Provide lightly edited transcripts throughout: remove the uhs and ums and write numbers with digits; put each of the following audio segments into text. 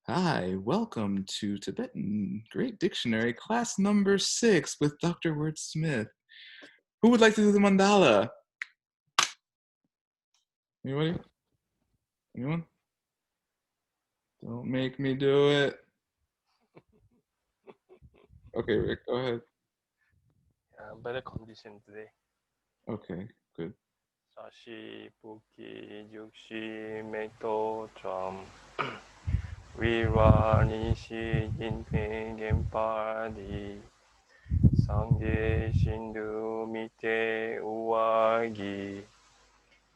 Hi, welcome to Tibetan Great Dictionary, class number 6 with Dr. Wordsmith. Who would like to do the mandala? Anybody? Anyone? Don't make me do it. Okay, Rick, go ahead. Better condition today. Okay, good. 사시, 부기, 육시, 맥도, 점, 위와, 니시, 인팽, 겐파디, 상제, 신두, 밑에, 우아기,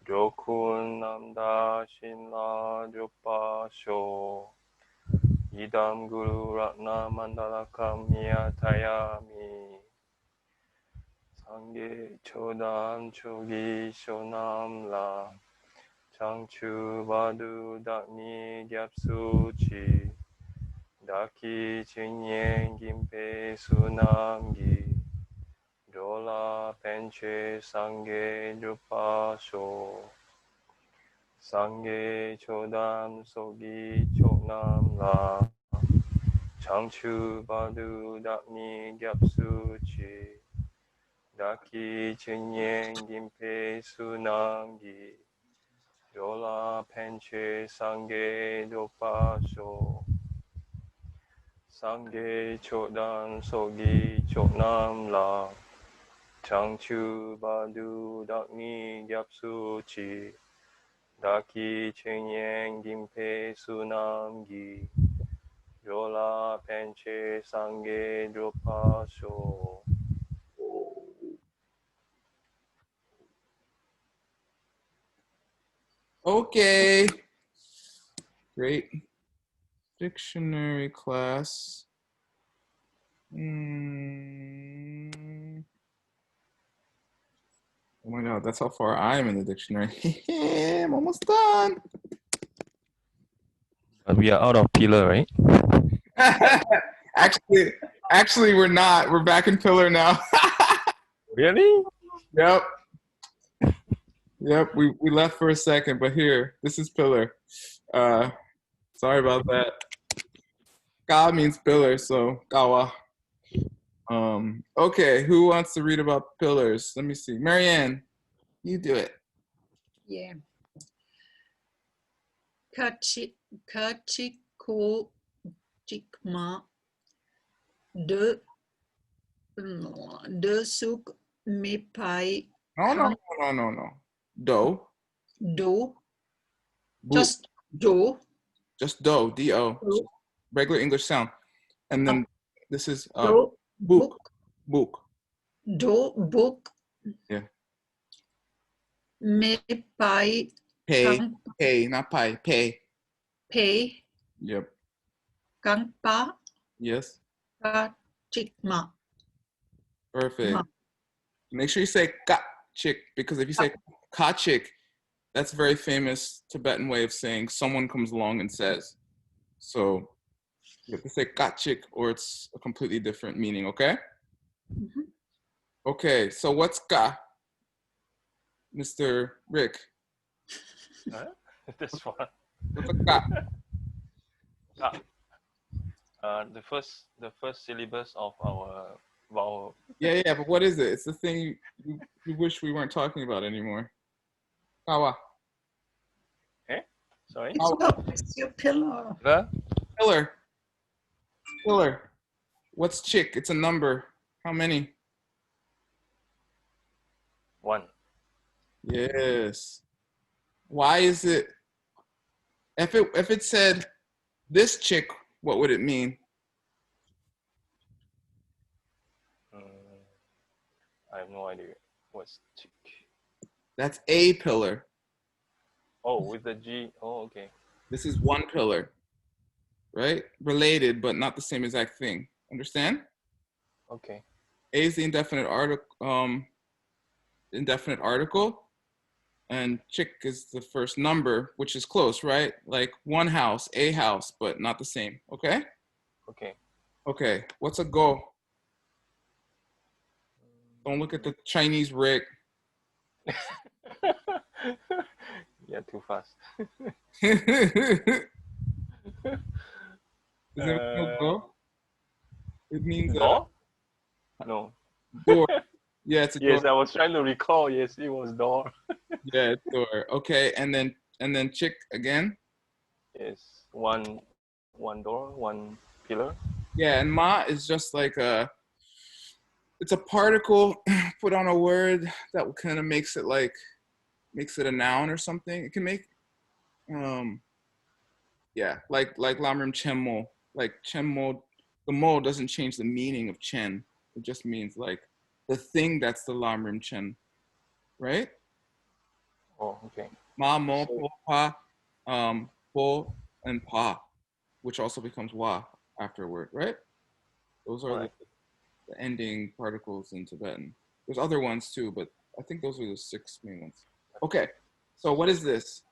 료쿤, 남다, 신라, 조파쇼, 이담, 구루, 락나, 만다라캄, 미야타야미, 상계 초담 초기 쇼남라 장추 바두 닥니 갭수치 다키 진행 김페 수남기 료라 벤체 상계 주파쇼 상계 초담 소기 초남라 장추 바두 닥니 갭수치 다키 증행 김페 수남기 료라 펜체 상계 도파쇼 상계 초단 소기 초남라 장추 바두 닥니 갭수치 다키 증행 김페 수남기 료라 펜체 상계 도파쇼. Okay. Great dictionary class. Oh my god, that's how far I am in the dictionary. I'm almost done. But we are out of pillar, right? actually, we're not. We're back in pillar now. Really? Yep. Yep. We left for a second, but here, this is pillar. Sorry about that. Ka means pillar, so kawa. Okay, who wants to read about pillars? Let me see. Marianne, you do it. Yeah. Kachiko Jikma de Suk Mepai No. Do. Do. Book. Just do. Just do. D-O. Do. Regular English sound. And then this is Do. book. Book. Do. Book. Yeah. Mepai. Pay, not pie. Pay. Pay. Yep. Kangpa. Yes. Kachikma. Perfect. Ma. Make sure you say ka chick, because if you say ka chick, that's a very famous Tibetan way of saying someone comes along and says. So you have to say ka chick or it's a completely different meaning, okay? Mm-hmm. Okay, so what's ka, Mr. Rick? This one. What's a ka? The first syllabus of our vowel. Yeah, but what is it? It's the thing you wish we weren't talking about anymore. Kawa. Sorry? It's your pillar. Pillar. What's chick? It's a number. How many? 1. Yes. Why is it? If it said this chick, what would it mean? I have no idea. What's chick? That's a pillar. Oh, with the G. Oh, okay. This is one pillar, right? Related, but not the same exact thing. Understand? Okay. A is the indefinite article, and chick is the first number, which is close, right? Like one house, a house, but not the same. Okay? Okay. What's a go? Don't look at the Chinese Rick. Yeah, too fast. Does anyone know do? It means Door? No. door. Yeah, it's a Yes, door. I was trying to recall. Yes, it was door. Yeah, it's door. Okay, and then chick again. Yes, one door, one pillar. Yeah, and ma is just like it's a particle put on a word that kind of makes it a noun or something. It can make yeah, like lamrim chenmo. Like chenmo, the mo doesn't change the meaning of chen. It just means like the thing that's the lamrim chen, right? Oh, okay. Ma, mo, So- po, pa, po, and pa, which also becomes wa afterward, right? Those are Right. the ending particles in Tibetan. There's other ones too, but I think those are the 6 main ones. Okay, so what is this?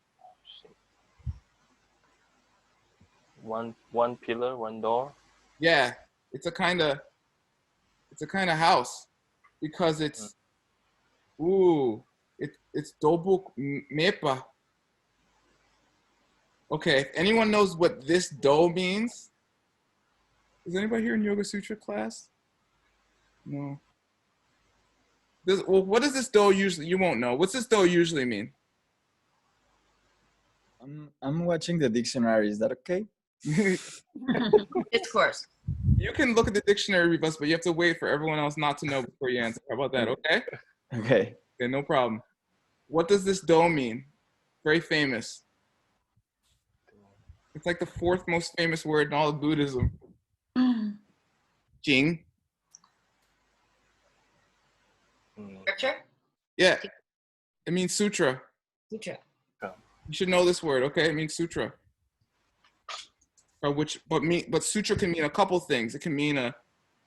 One pillar, one door. Yeah, it's a kind of house because it's it's dobuk mepa. Okay, if anyone knows what this do means, is anybody here in Yoga Sutra class? No. Well, what does this do usually? You won't know. What's this do usually mean? I'm watching the dictionary. Is that okay? Discourse. You can look at the dictionary with us, but you have to wait for everyone else not to know before you answer. How about that? Okay? Okay. Okay, no problem. What does this do mean? Very famous. It's like the 4th most famous word in all of Buddhism. Jing. Scripture? Yeah. It means sutra. Sutra. You should know this word, okay? It means sutra. But sutra can mean a couple things. It can mean a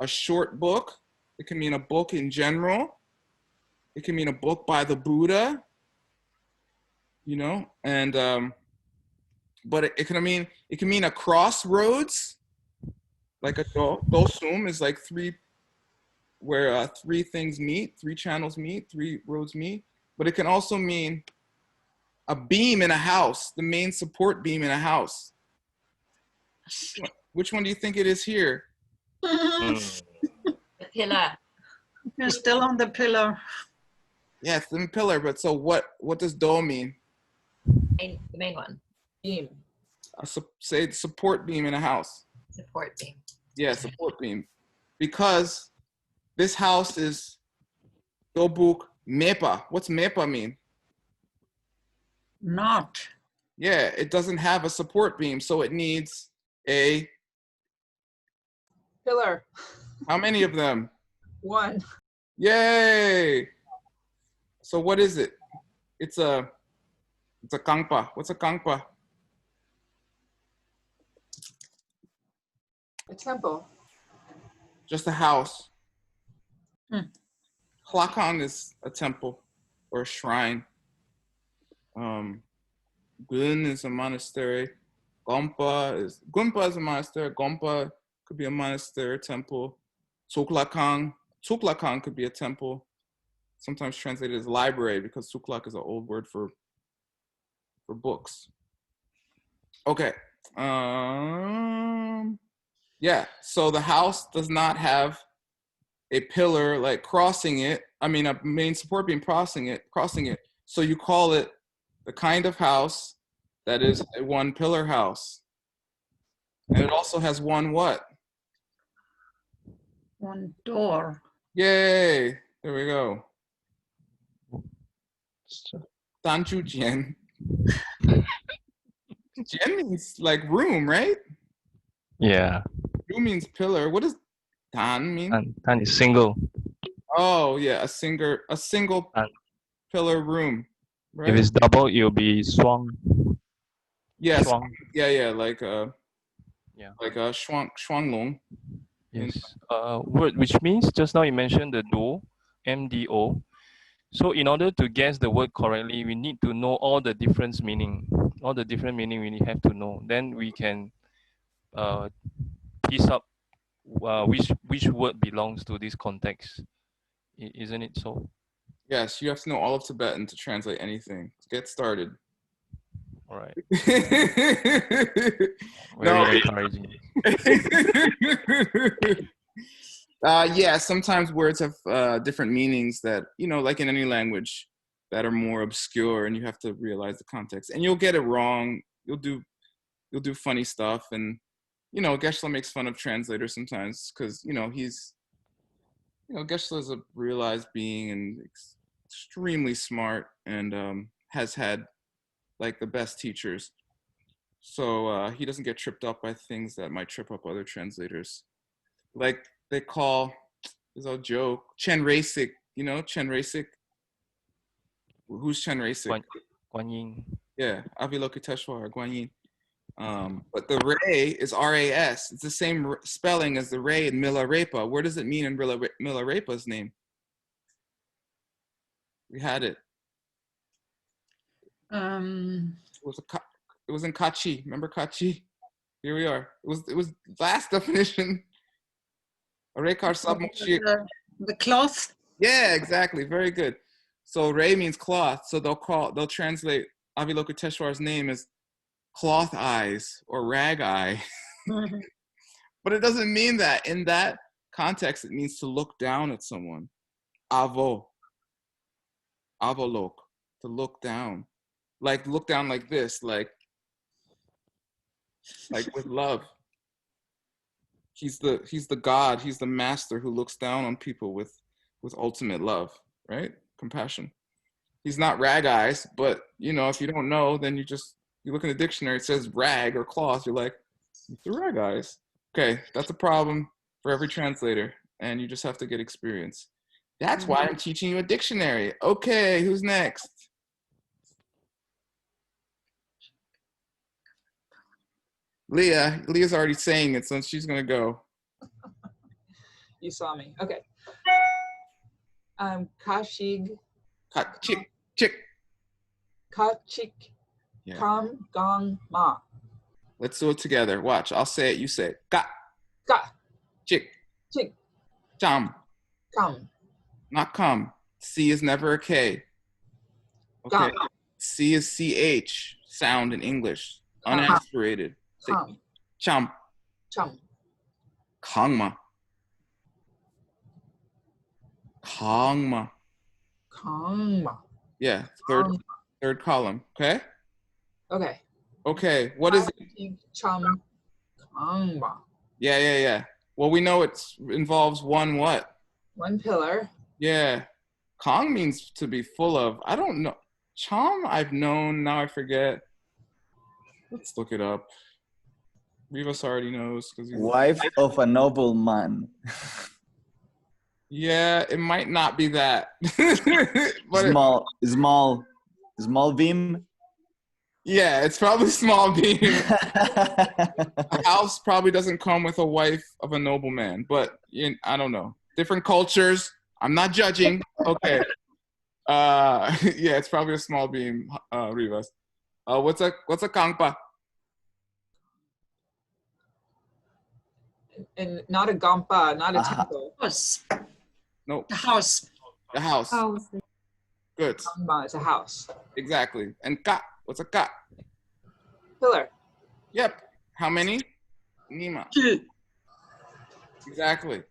short book. It can mean a book in general. It can mean a book by the Buddha. You know, and but it can mean a crossroads, like a dosum is like 3 where 3 things meet, 3 channels meet, 3 roads meet. But it can also mean a beam in a house, the main support beam in a house. Which one do you think it is here? Mm. The pillar. You're still on the pillar. Yeah, it's the pillar. But so what does do mean? The main one. Beam. Say the support beam in a house. Support beam. Yeah, support beam. Because this house is dobuk mepa. What's mepa mean? Not. Yeah, it doesn't have a support beam, so it needs a, Pillar. how many of them? 1. Yay! So what is it? It's a kangpa. What's a kangpa? A temple. Just a house. Hmm. Klakang is a temple or a shrine. Gun is a monastery. Gompa is a monastery. Gompa could be a monastery or temple. Tsuklakang could be a temple. Sometimes translated as library because suklak is an old word for books. Okay. Yeah. So the house does not have a pillar like crossing it. I mean, a main support beam crossing it. So you call it the kind of house that is a 1 pillar house. And it also has 1 what? 1 door. Yay! There we go. Danju Jian. Jian means like room, right? Yeah, Ru means pillar. What does Dan mean? and it's single. Oh yeah, a single Dan. pillar room. Right? If it's double, it'll be swang. Yes. Shuang. Yeah, like Yeah. like a shuanglong. Yes. Word which means just now you mentioned the do, MDO. So in order to guess the word correctly, we need to know all the different meaning. All the different meaning we have to know. Then we can piece up which word belongs to this context. Isn't it so? Yes, you have to know all of Tibetan to translate anything. Let's get started. All right. No. Very encouraging. Yeah, sometimes words have different meanings that, you know, like in any language, that are more obscure, and you have to realize the context. And you'll get it wrong. You'll do funny stuff, and you know, Geshe makes fun of translators sometimes because, you know, Geshe is a realized being and extremely smart, and has had like the best teachers. So he doesn't get tripped up by things that might trip up other translators. Like they call, there's a joke, Chen Rasik, you know, Chen Rasik? Who's Chen Rasik? Guan Yin. Yeah, Avalokiteshvara, Guan Yin. But the Ray is R-A-S. It's the same spelling as the Ray in Milarepa. Where does it mean in Milarepa's name? We had it. It was in Kachi. Remember Kachi? Here we are. It was last definition. Arekar Sabmokshik. The cloth. Yeah, exactly. Very good. So Ray means cloth. So they'll translate Avalokiteshvara's name as cloth eyes or rag eye. But it doesn't mean that. In that context, it means to look down at someone. Avo. Avolok. To look down. Like look down like this, like with love. He's the God, he's the master who looks down on people with ultimate love, right? Compassion. He's not rag eyes, but you know, if you don't know, then you look in the dictionary, it says rag or cloth, you're like, it's the rag eyes. Okay, that's a problem for every translator, and you just have to get experience. That's why I'm teaching you a dictionary. Okay, who's next? Leah's already saying it, so she's gonna go. You saw me. Okay. Kashig. Chick. Kachik. Yeah. Kam gong ma. Let's do it together. Watch. I'll say it. You say it. Ka. Ka. Chick. Chik. Cham. Kam. Not come. C is never a K. Okay. Gum. C is CH. Sound in English. Unaspirated. Say Kam. cham. Chum. Kangma. Kangma. Kangma. Yeah. Third column. Okay. Okay. Okay. What is it? Kachig chum. Kangma. Yeah. Well, we know it involves one what? One pillar. Yeah. Kong means to be full of. I don't know. Cham I've known. Now I forget. Let's look it up. Rivas already knows because he's Wife of a nobleman. Yeah, it might not be that. But small beam. yeah, it's probably small beam. A house probably doesn't come with a wife of a nobleman, but I don't know. Different cultures. I'm not judging. Okay. Yeah, it's probably a small beam, Rivas. What's a kangpa? And not a gampa, not a temple. House. Nope. The house. The house. Good. Gangma is a house. Exactly. And ka. What's a ka? Pillar. Yep. How many? Nima. Two. Exactly.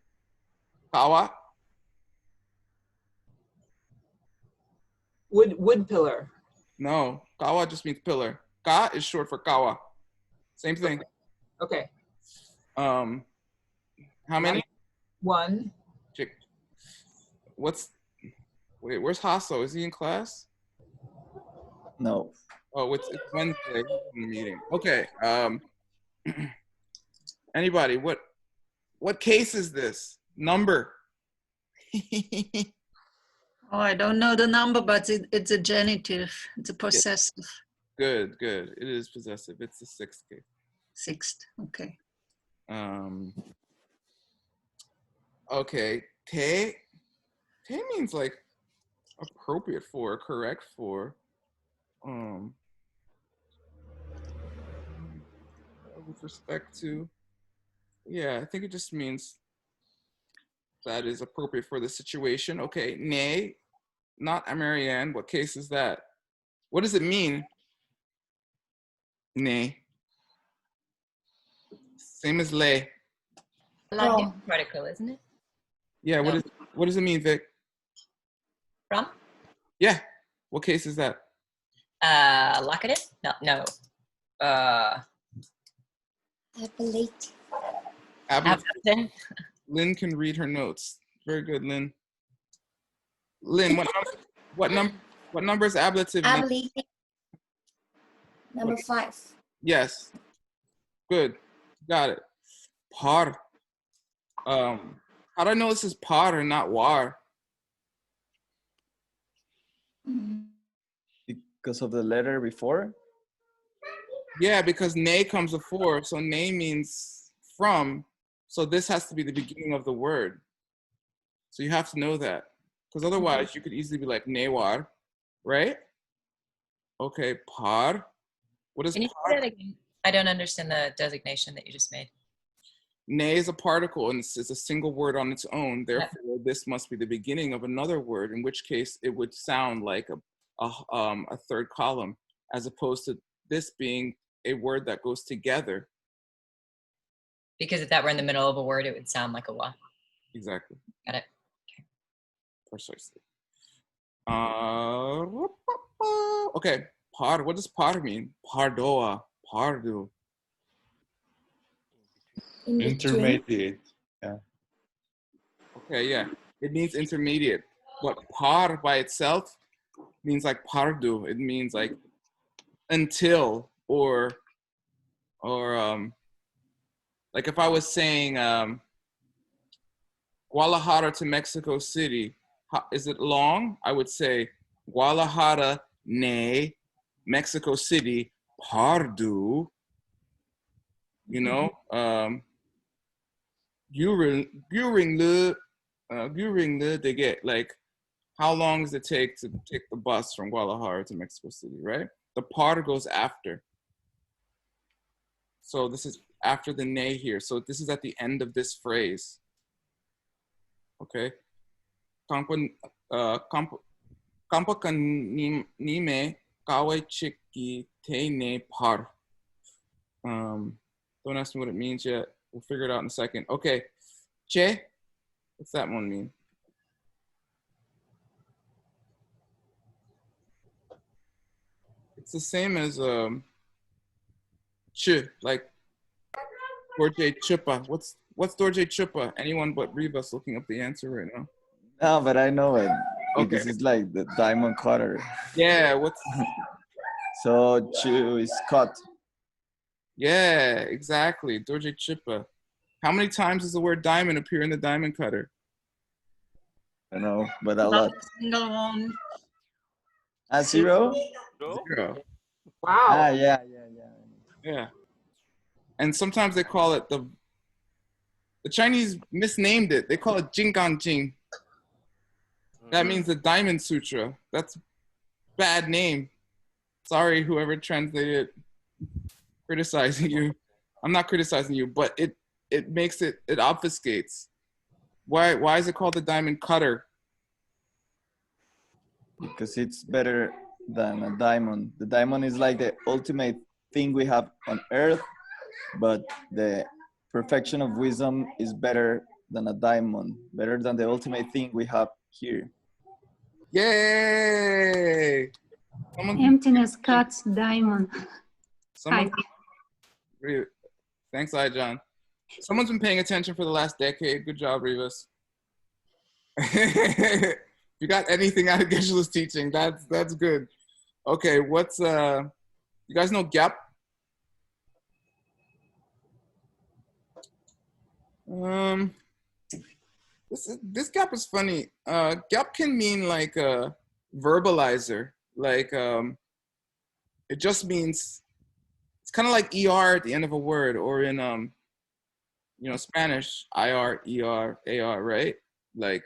Kawa. Wood pillar. No. Kawa just means pillar. Ka is short for kawa. Same thing. Okay. How many? One. Chick. Wait, where's Hasso? Is he in class? No. Oh, it's Wednesday. He's in the meeting. Okay. Anybody, what case is this? Number. Oh, I don't know the number, but it's a genitive. It's a possessive. Good. It is possessive. It's the sixth case. Sixth. Okay. Okay. Te means like appropriate for, correct for. With respect to, yeah, I think it just means that is appropriate for the situation. Okay. Ne, not Marianne. What case is that? What does it mean? Ne. Same as lay. Like From. different particle, isn't it? Yeah, No. what does it mean, Vic? From? Yeah. What case is that? Locative? No. Uh, Ablative. Ablative. Appleton? Lynn can read her notes. Very good, Lynn. Lynn, what number is ablative? Ablative. Number 5. Yes. Good. Got it. Par. How do I know this is par and not war? Because of the letter before? Yeah, because ne comes before, so ne means from. So this has to be the beginning of the word. So you have to know that. Because otherwise you could easily be like newar, right? Okay, par. What is Can you par? say that again? I don't understand the designation that you just made. Ne is a particle and it's a single word on its own. Therefore, this must be the beginning of another word, in which case it would sound like a third column, as opposed to this being a word that goes together. Because if that were in the middle of a word, it would sound like a wa. Exactly. Got it. Precisely. Okay, par. What does par mean? Pardoa, pardo. In between. Intermediate. Yeah. Okay, yeah. It means intermediate. But par by itself means like pardo. It means like until or like if I was saying Guadalajara to Mexico City, is it long? I would say Guadalajara ne Mexico City pardo. You know, they get like, how long does it take to take the bus from Guadalajara to Mexico City, right? The par goes after. So this is after the ne here. So this is at the end of this phrase. Okay. Kampa kanime kawe chiki te ne par. Don't ask me what it means yet. We'll figure it out in a second. Okay. Che, what's that one mean? It's the same as ch, like Dorje Chupa. What's Dorje Chupa? Anyone but Rivas looking up the answer right now. No, but I know it. Because Okay. it's like the diamond cutter. Yeah, what's So chu is cut. yeah, exactly. Dorje Chupa. How many times does the word diamond appear in the diamond cutter? I know, but a Not lot. a single one. A 0? Zero. Ah, Wow. yeah. Yeah. And sometimes they call it the Chinese misnamed it. They call it Jinggang Jing. That means the Diamond Sutra. That's a bad name. Sorry, whoever translated it, criticizing you. I'm not criticizing you, but it makes it obfuscates. Why is it called the diamond cutter? Because it's better than a diamond. The diamond is like the ultimate thing we have on earth, but the perfection of wisdom is better than a diamond, better than the ultimate thing we have here. Yay! Emptiness cuts diamond. Someone, thanks, John. Someone's been paying attention for the last decade. Good job, Rivas. If you got anything out of Geshe-la's teaching, that's good. Okay, what's you guys know gap? This gap is funny. Gap can mean like a verbalizer, like it just means it's kind of like er at the end of a word, or in Spanish, ir, er, ar, right? Like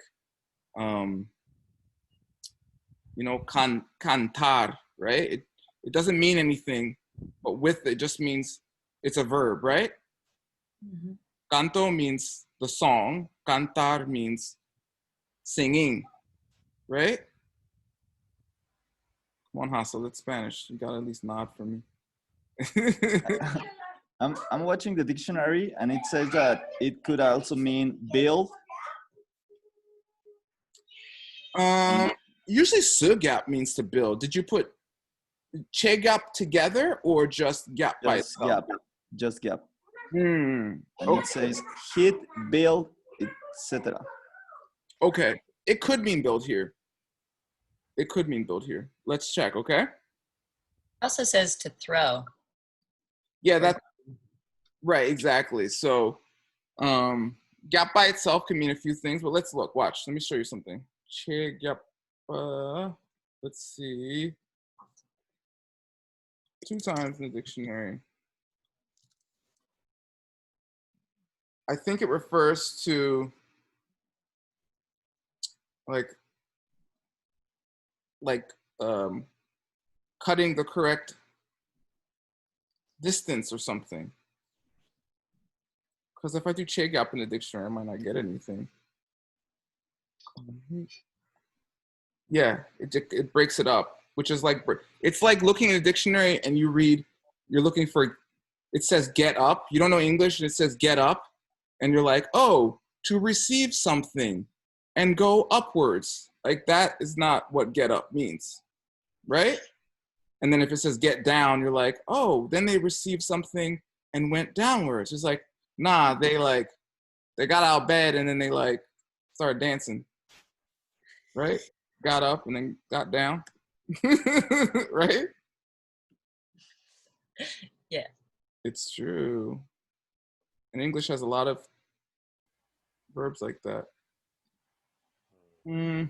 cantar, right? It doesn't mean anything, but with it just means it's a verb, right? Mhm. Canto means the song. Cantar means singing, right? Come on, Hassel, it's Spanish. You gotta at least nod for me. I'm watching the dictionary and it says that it could also mean build. Usually sugap means to build. Did you put chegap together or just gap by Just itself? gap. Just gap. Hmm. And Okay. it says hit, build, etc. Okay. It could mean build here. It could mean build here. Let's check, okay? Also says to throw. Yeah, that's right, exactly. So gap by itself can mean a few things, but let's look. Watch. Let me show you something. Chegap. Let's see. 2 times in the dictionary. I think it refers to like cutting the correct distance or something. Because if I do che gap in the dictionary, I might not get anything. Yeah, it breaks it up, which is like, it's like looking in a dictionary and you read, you're looking for, it says get up. You don't know English and it says get up. And you're like, oh, to receive something and go upwards. Like that is not what get up means, right? And then if it says get down, you're like, oh, then they received something and went downwards. It's like, nah, they got out of bed and then they like started dancing, right? Got up and then got down, right? Yeah. It's true. And English has a lot of verbs like that. I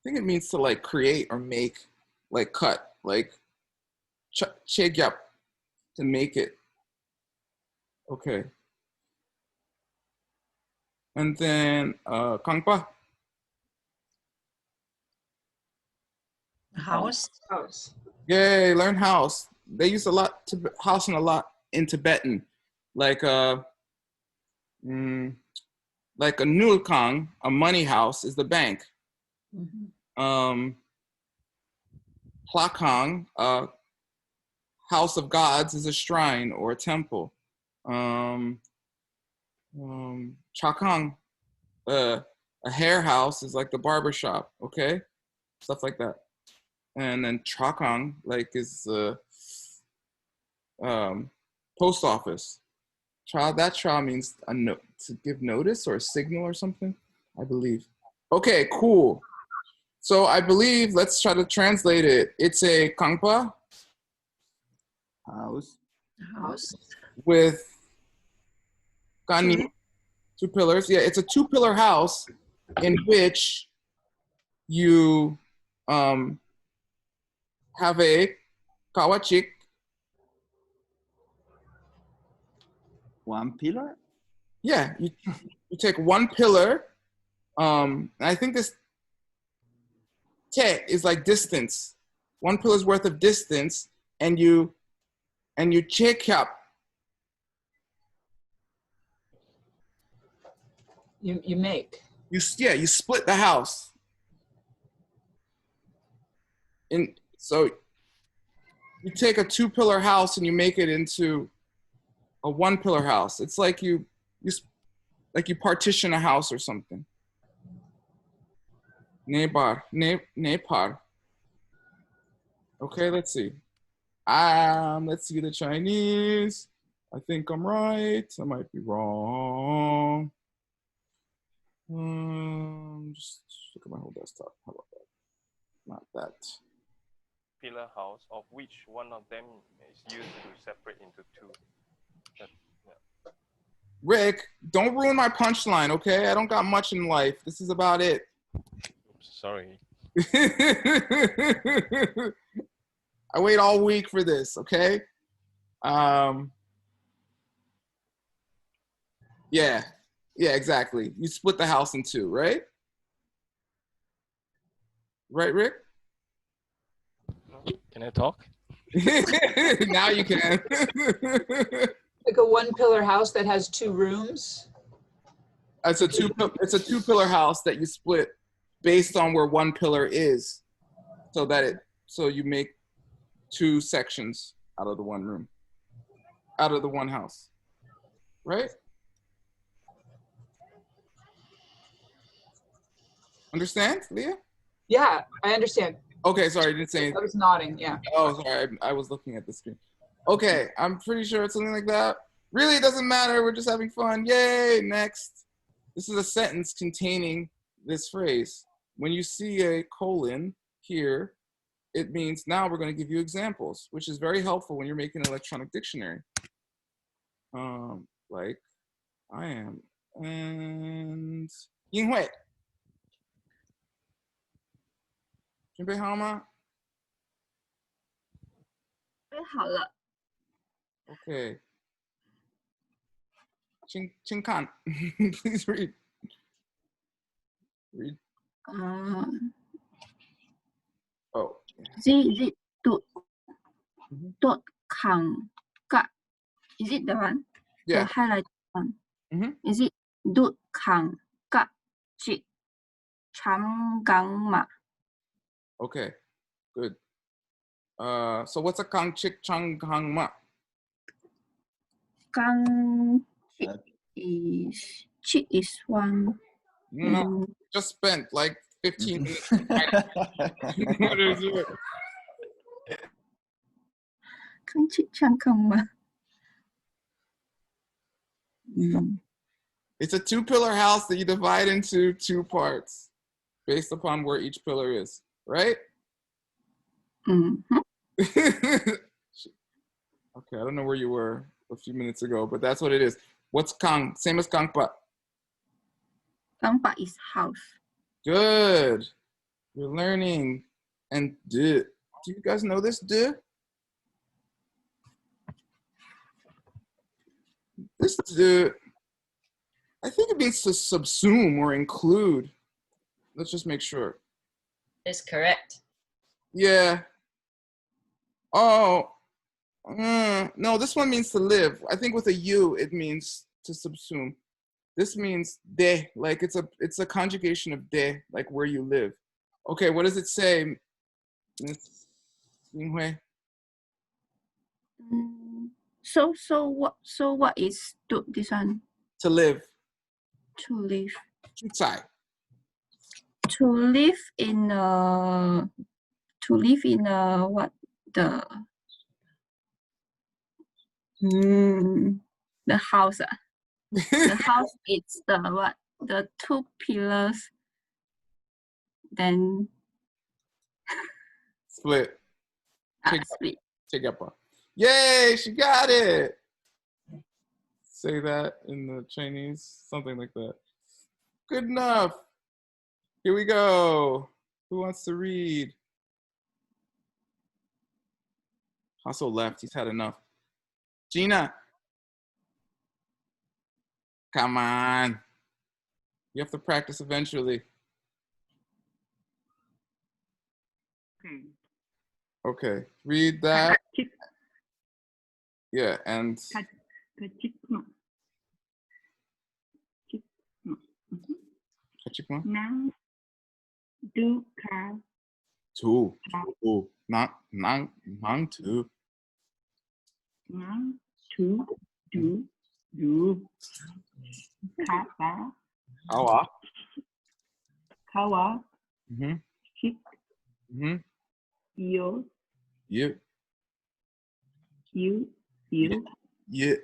think it means to like create or make, like cut, like chegyap, to make it. Okay. And then kangpa. House. House. Yay, learn house. They use a lot to house in in Tibetan, like like a nulkang, a money house, is the bank. Plakang, house of gods, is a shrine or a temple. Chakang, a hair house, is like the barber shop. Okay, stuff like that. And then Chakang, like, is post office. That cha means a note, to give notice or a signal or something, I believe. Okay, cool. So I believe, let's try to translate it. It's a kangpa House. with kani, 2 pillars. Yeah, it's a 2-pillar house in which you have a kawachik. 1 pillar? Yeah, you take 1 pillar. I think this te is like distance. 1 pillar's worth of distance, and you check up. You make. You split the house. So you take a 2-pillar house and you make it into a 1-pillar house. It's like you partition a house or something. Nepar. Okay, let's see. Let's see the Chinese. I think I'm right. I might be wrong. Just look at my whole desktop. How about that? Not that. Pillar house, of which one of them is used to separate into 2. Rick, don't ruin my punchline, okay? I don't got much in life. This is about it. Oops, sorry. I wait all week for this, okay? Yeah, exactly. You split the house in 2, right? Right, Rick? Can I talk? Now you can. Like a 1-pillar house that has 2 rooms. It's a 2-pillar house that you split based on where 1 pillar is, so you make 2 sections out of the one room, out of the one house, right? Understand, Leah? Yeah, I understand. Okay, sorry, I didn't say anything. I was nodding, yeah. Oh, sorry, I was looking at the screen. Okay, I'm pretty sure it's something like that. Really, it doesn't matter. We're just having fun. Yay, next. This is a sentence containing this phrase. When you see a colon here, it means now we're going to give you examples, which is very helpful when you're making an electronic dictionary. Like I am. And Yinghui. 准备好吗？准备好了。 Okay. 请看 Please read. Read. Oh. Is it dot Mhm. dot kang ka? Is it the one? Yeah. The highlighted one. Mhm. Is it dot kang ka chik chang gang ma? Okay. Good. So what's a kang chik chang hang ma? Gang chik is one. No, just spent like 15 minutes. What is it? Gang chik chang gang ma. It's a 2-pillar house that you divide into 2 parts based upon where each pillar is, right? Okay, I don't know where you were a few minutes ago, but that's what it is. What's kang? Same as kangpa. Gangpa is house. Good. You're learning. And de. Do you guys know this de? This de, I think it means to subsume or include. Let's just make sure. Is correct. Yeah. Oh. No, this one means to live. I think with a U, it means to subsume. This means de, like it's a conjugation of de, like where you live. Okay, what does it say, Miss Yinghui? So what is this one? To live. To live. 住宅. To live in a what the the house. The house is the what? The 2 pillars. Then Split. split. Chigapa. Yay, she got it. Say that in the Chinese, something like that. Good enough. Here we go. Who wants to read? Hasso left. He's had enough. Gina. Come on. You have to practice eventually. Okay. Read that. Yeah, and Kachikma? Nang du ka Two. Two. Not nang two. nang tu du du ka ba Awa. kawa Mm-hmm. chik Mm-hmm. yo You. you Yeah.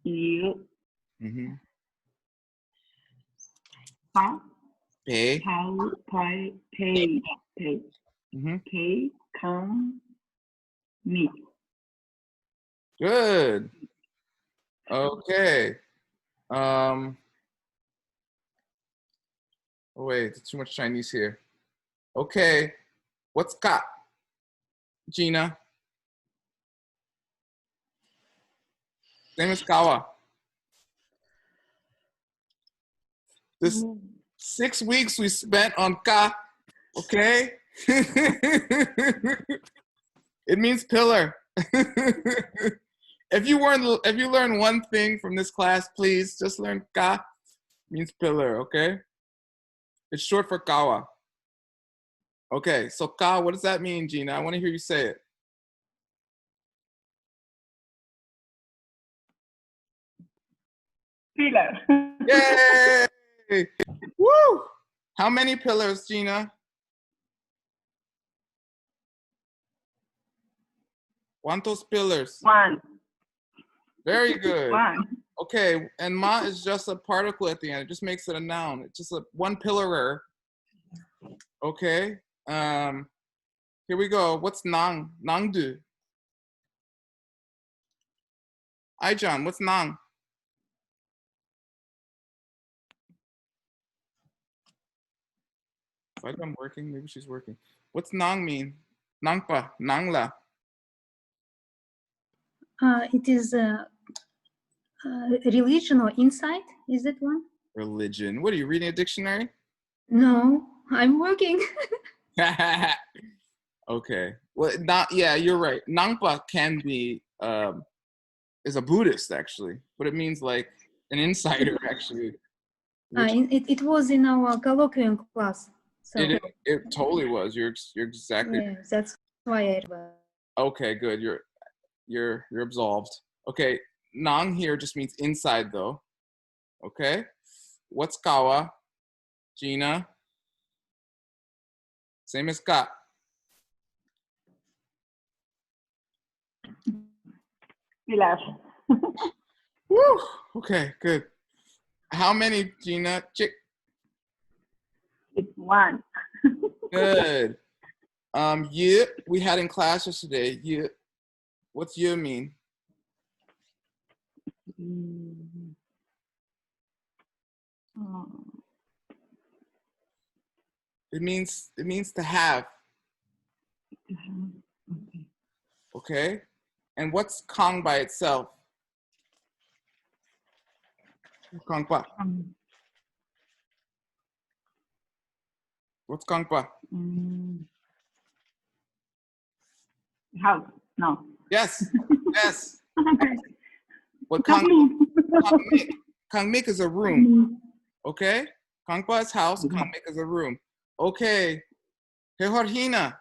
you Mm-hmm. pa Pay. pao pay Mm-hmm. pay come me. Good. Okay. Oh wait, there's too much Chinese here. Okay. What's ka? Gina. Same as kawa. This 6 weeks we spent on ka. Okay. It means pillar. If you learn one thing from this class, please just learn ka. Means pillar, okay? It's short for kawa. Okay, so ka, what does that mean, Gina? I want to hear you say it. Pillar. Yay! Woo! How many pillars, Gina? ¿Cuántos pillars? One. Very good. One. Okay, and ma is just a particle at the end. It just makes it a noun. It's just a one pillarer. Okay. Here we go. What's nang? Nang do. Hi, John. What's nang? If I'm working, maybe she's working. What's nang mean? Nangpa, nangla. It is a religion or insight. Is that one? Religion. What are you reading a dictionary? No, I'm working. Okay. Well, not yeah, you're right. Nangpa can be is a Buddhist actually, but it means like an insider actually. It was in our colloquium class. So It totally was. You're exactly. yeah, that's why I remember. Okay, good. You're absolved. Okay, nang here just means inside though. Okay, what's kawa? Gina. Same as ka. Pillar. Woo. Okay, good. How many, Gina? Chick. It's one. Good. Ye we had in class yesterday. Ye. What's ye mean? It means to have. Okay. And what's kang by itself? Kangpa. What's kangpa? House. No. Yes. Yes. Okay. What Kangmik. Kangmik is a room. Okay? Kangpa is house, Kangmik is a room. Okay. Hey, Jorgina.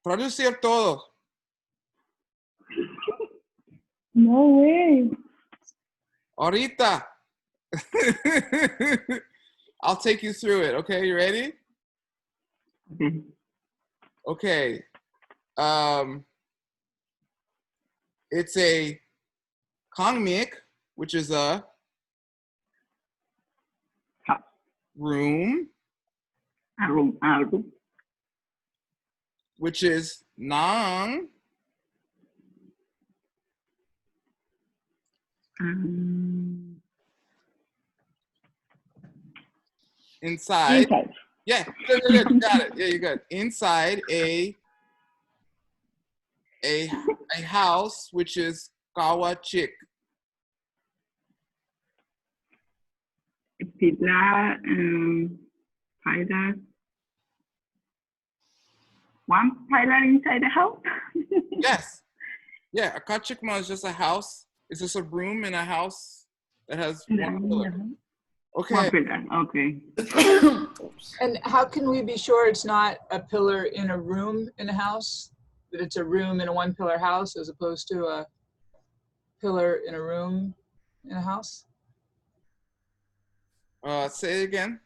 Traducir todo. No way. Ahorita. I'll take you through it. Okay, you ready? Okay. Okay. It's a Kangmik, which is a House. room, A room. A room. which is nang, inside. Inside. Yeah, good. You got it. Yeah, you got it. Inside a house, which is kawachik. Pillar. Pillar. One pillar inside the house. Yes. Yeah, a kachikma is just a house. It's just a room in a house that has one pillar. Okay. One pillar. Okay. And how can we be sure it's not a pillar in a room in a house? That it's a room in a one pillar house as opposed to a pillar in a room in a house? Say it again.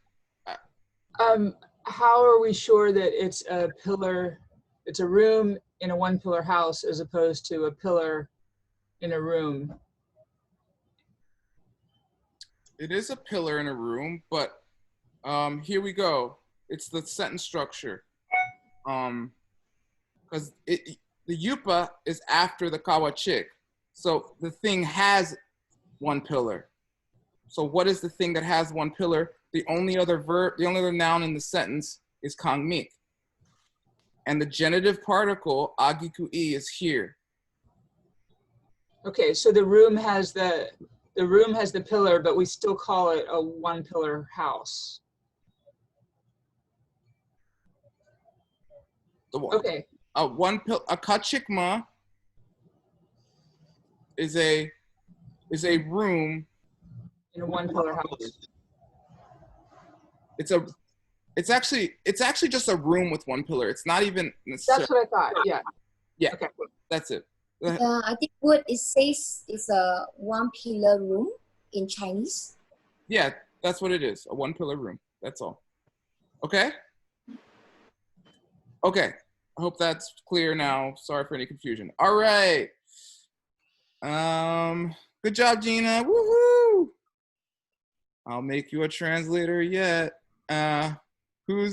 How are we sure that it's a pillar, it's a room in a one pillar house as opposed to a pillar in a room? It is a pillar in a room, but here we go. It's the sentence structure. Because the yupa is after the kawachik. So the thing has one pillar. So what is the thing that has one pillar? The only other noun in the sentence is kangmik. And the genitive particle, agiku-i, is here. Okay, so the room has the pillar, but we still call it a one pillar house. Okay. A kachikma is a room in a one pillar house. It's a It's actually just a room with one pillar. It's not even necessarily. That's what I thought. Yeah. Yeah. Okay. That's it. I think what it says is a one pillar room in Chinese. Yeah, that's what it is. A one pillar room. That's all. Okay? Okay. I hope that's clear now. Sorry for any confusion. All right. Good job, Gina. Woohoo! I'll make you a translator yet. Who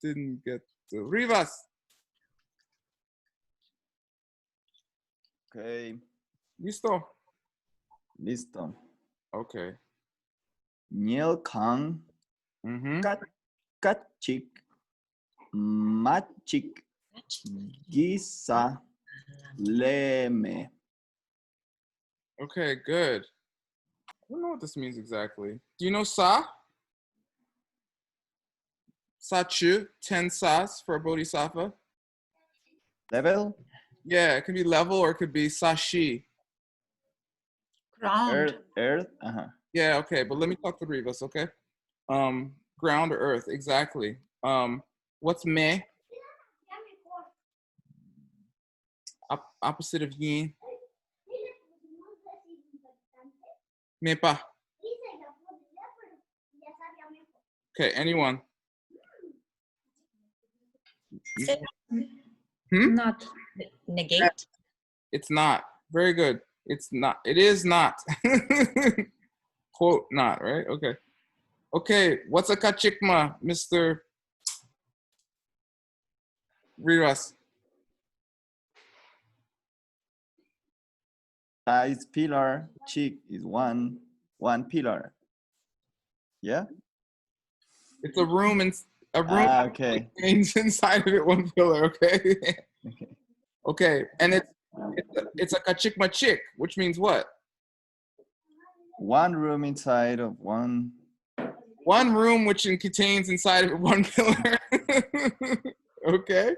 didn't get to Rivas? Okay, Listo. listo. Okay. Niel Kang, Mm-hmm. Kachik, Machik, Gisa, Leme. Okay, good. I don't know what this means exactly. Do you know Sa? Sa-chu, 10 Sas for a bodhisattva. Level, Yeah, it could be level or it could be Sa-shi. Ground. Earth, Yeah, okay, but let me talk to Rivas, okay? Ground or earth, exactly. What's me? Opposite of yin. Me pa. Okay, anyone? Not. Negate. It's not. Very good. It's not. It is not. Quote not, right? Okay. Okay, what's a kachikma, Mr. Riras? size pillar, chick is one pillar. Yeah? It's a room and Okay. inside of it one pillar, okay? Okay. Okay, and it's a kachikma chick, which means what? One room inside of one. One room which contains inside of it one pillar. Okay.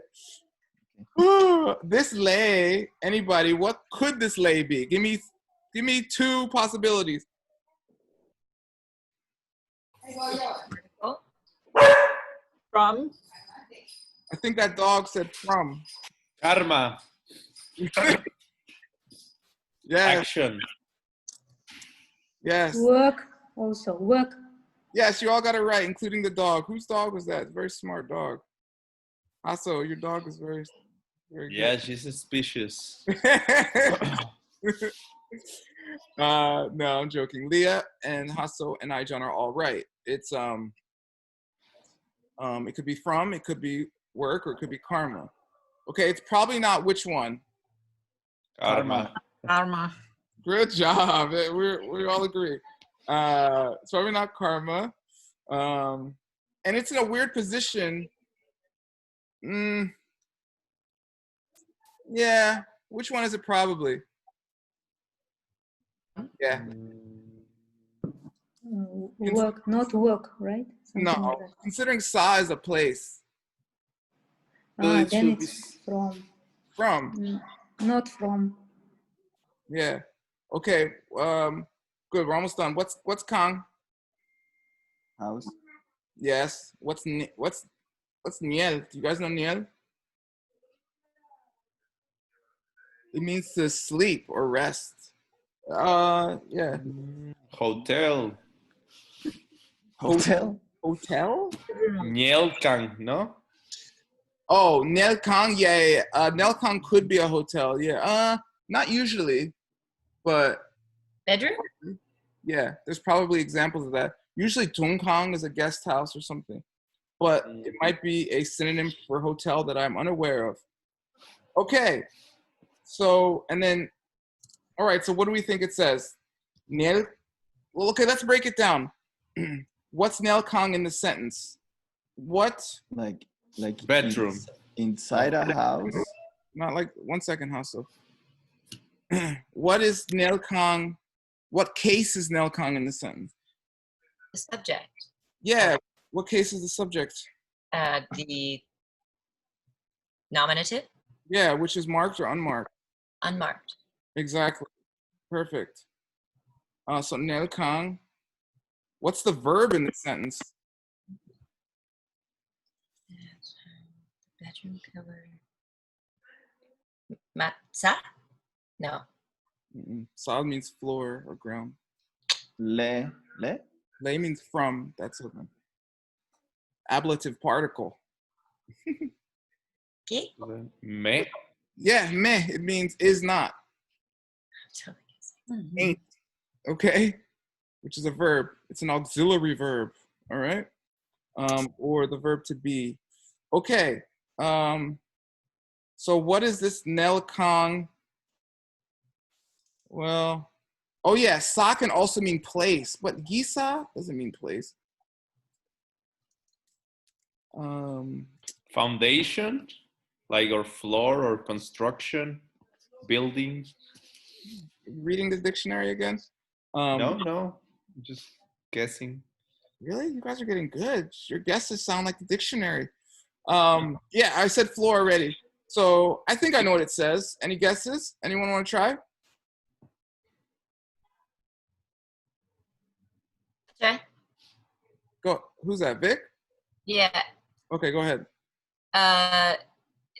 This lay, anybody, what could this lay be? Give me two possibilities. From? I think that dog said from. Karma. Yes. Action. Yes. Work also. Work. Yes, you all got it right, including the dog. Whose dog was that? Very smart dog. Also, your dog is very good. Yeah, she's suspicious. No, I'm joking. Leah and Hasso and Ijan are all right. It's it could be from, it could be work, or it could be karma. Okay, it's probably not which one. Karma. Karma. Good job. We all agree. It's probably not karma. And it's in a weird position. Yeah. Which one is it probably? Yeah. Work, not work, right? Something No. like that. Considering Sa is a place. Then it's from. From. Not from. Yeah. Okay. Good. We're almost done. What's Kang? House. Yes. What's Niel? Do you guys know Niel? It means to sleep or rest. Yeah. Hotel. Hotel. Hotel? Nielkang, no? Oh, Nelkang, yeah. Nelkang could be a hotel, yeah. Not usually, but Bedroom? yeah, there's probably examples of that. Usually Tongkang is a guest house or something, but it might be a synonym for hotel that I'm unaware of. Okay, so, and then, all right, so what do we think it says? Well, okay, let's break it down. What's Nelkang in the sentence? What? Like bedroom. Inside a house. Not like 1 second, Hasso. What is Nelkang? What case is Nelkang in the sentence? The subject. Yeah. What case is the subject? The nominative. Yeah, which is marked or unmarked? Unmarked. Exactly. Perfect. So Nelkang. What's the verb in the sentence? Bedroom pillar. Matsa? No. Sa means floor or ground. Le. Le means from. That's an ablative particle. Okay. Me. Yeah, meh. It means is not. Ain't. Okay. Which is a verb. It's an auxiliary verb. All right. Or the verb to be. Okay. So what is this Nel Kong? Well, oh yeah, sa can also mean place, but gisa doesn't mean place. Foundation, like or floor or construction, building. Reading the dictionary again? No, just guessing. Really? You guys are getting good. Your guesses sound like the dictionary. Yeah, I said floor already. So I think I know what it says. Any guesses? Anyone want to try? Okay. Go. Who's that? Vic? Yeah. Okay, go ahead.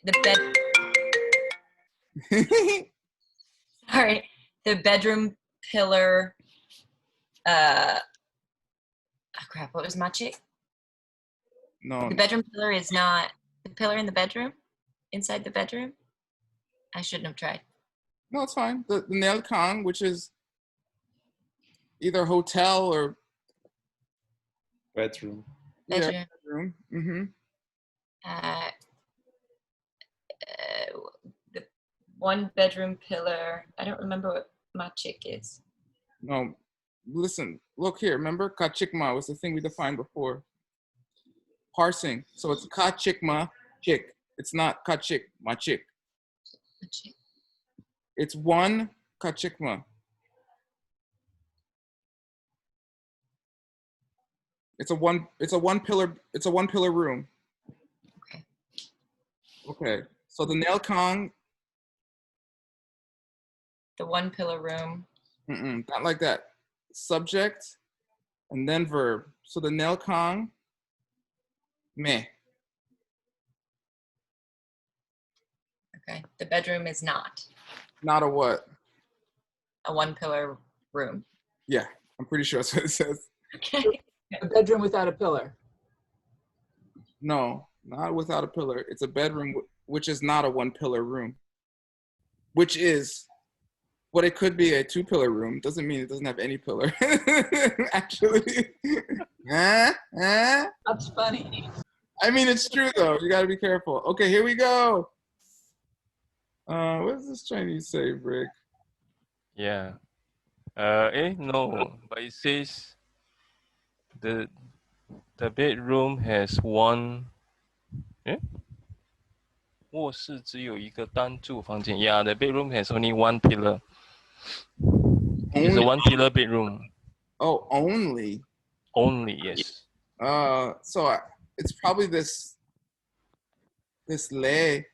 The bed. Sorry. The bedroom pillar. Oh crap! What was my chick? No. The bedroom pillar is not the pillar in the bedroom. Inside the bedroom. I shouldn't have tried. No, it's fine. The Nel Kong, which is either hotel or bedroom. Bedroom. Yeah, bedroom. Mm-hmm. The one bedroom pillar. I don't remember what my chick is. No, listen. Look here. Remember, kachikma was the thing we defined before. Parsing. So it's kachikma chick. It's not kachik ma chick. It's one kachikma. It's a one pillar room. Okay. Okay. So the Nel Kong. The one pillar room. Not like that. Subject and then verb. So the Nel Kong. Meh. Okay. The bedroom is not. Not a what? A one pillar room. Yeah, I'm pretty sure that's what it says. Okay. A bedroom without a pillar. No, not without a pillar. It's a bedroom which is not a one pillar room. Which is, but it could be a two pillar room. Doesn't mean it doesn't have any pillar. Actually. That's funny. I mean, it's true though. You got to be careful. Okay, here we go. What does this Chinese say, Rick? Yeah. No, but it says the bedroom has one. 卧室只有一个单住房间. Yeah, the bedroom has only one pillar. It's a one pillar bedroom. Oh, only. Only, yes. So it's probably this le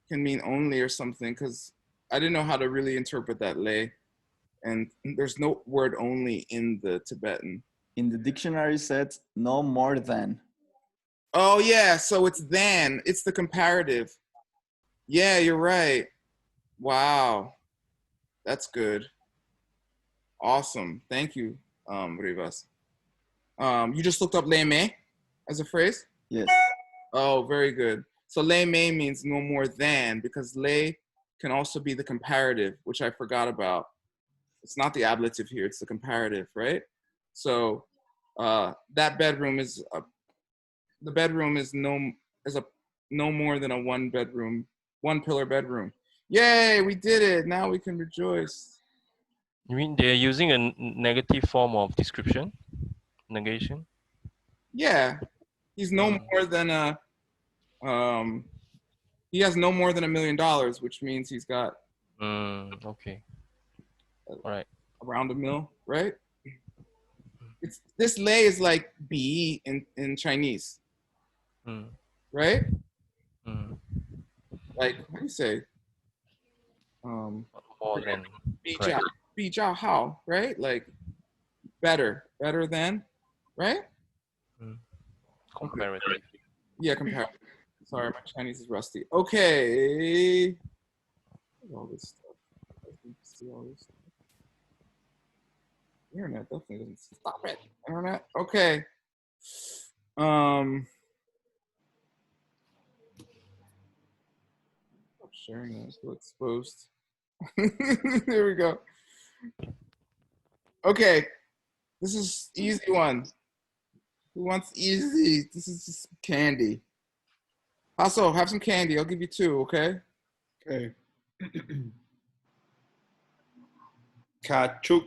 can mean only or something, because I didn't know how to really interpret that le, and there's no word only in the Tibetan. In the dictionary, says no more than. Oh yeah, so it's than. It's the comparative. Yeah, you're right. Wow, that's good. Awesome. Thank you, Rivas. You just looked up le me as a phrase? Yes. Oh, very good. So le me means no more than, because le can also be the comparative, which I forgot about. It's not the ablative here, it's the comparative, right? So that bedroom is the bedroom is no more than a one pillar bedroom. Yay, we did it. Now we can rejoice. You mean they're using a negative form of description? Negation? Yeah. He's no more than he has no more than $1 million, which means he's got okay. All right. Around $1 million, right? It's this lei is like bi in Chinese. Right? Like, what do you say? More than. Bi jiao hao, right? Like better than, right? Comparative. Yeah, comparative. Sorry, my Chinese is rusty. Okay. All this stuff. I need to see all this stuff. Internet definitely doesn't stop it. Internet. Okay. Stop sharing that. Still exposed. There we go. Okay. This is easy one. Who wants easy? This is just candy. Also, have some candy. I'll give you 2, okay? Okay. CHUG.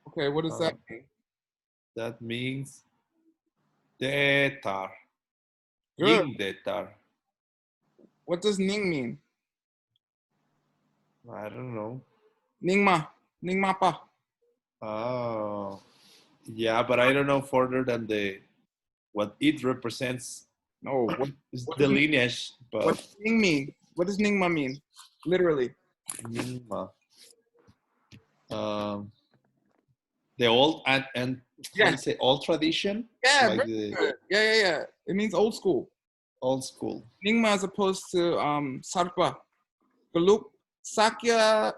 Okay, what does that mean? That means datar. Good. Ying datar. What does Ning mean? I don't know. Ningma. Ningmapa. Oh. Yeah, but I don't know further than what it represents. No, It's what the does- lineage, What but does Ning mean? What does Ningma mean? Literally. Ningma. The old and how do you Yes. say old tradition? Yeah, Like very the good. Yeah. It means old school. old school. Ningma as opposed to Sarpa. Galup, Sakya,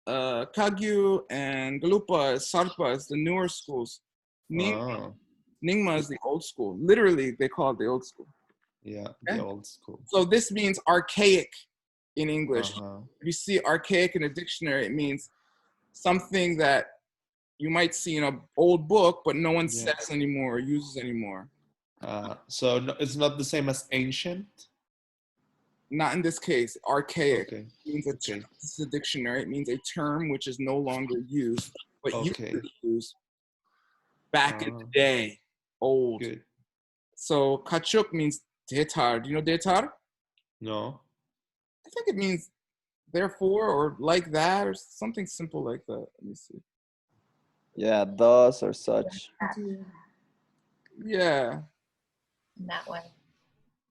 Kagyu, and Galupa is Sarpa is the newer schools. Oh, Ningma is the old school. Literally, they call it the old school. yeah, the old school. So this means archaic in English. Uh-huh. If you see archaic in a dictionary, it means something that you might see in an old book, but no one Yeah. says anymore or uses anymore. So it's not the same as ancient. Not in this case. Archaic Okay. means this is a dictionary. It means a term which is no longer used, but used to be used back in the day. Old. Good. So kachuk means detar. Do you know detar? No. I think it means therefore or like that or something simple like that. Let me see. Yeah, thus or such. Yeah. In that way.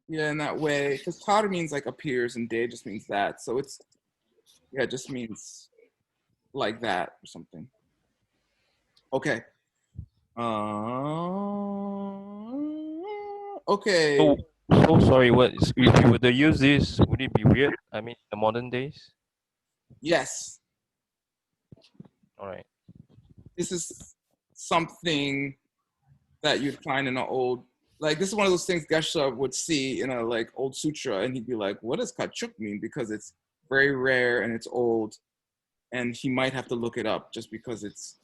Yeah, in that way. Because tar means like appears and day just means that. So it just means like that or something. Okay. Okay. So sorry, if you were to use this, would it be weird? I mean, in the modern days? Yes. All right. This is something that you'd find in an old, like this is one of those things Geshe would see in a like old sutra, and he'd be like, what does kachuk mean? Because it's very rare and it's old, and he might have to look it up just because it's,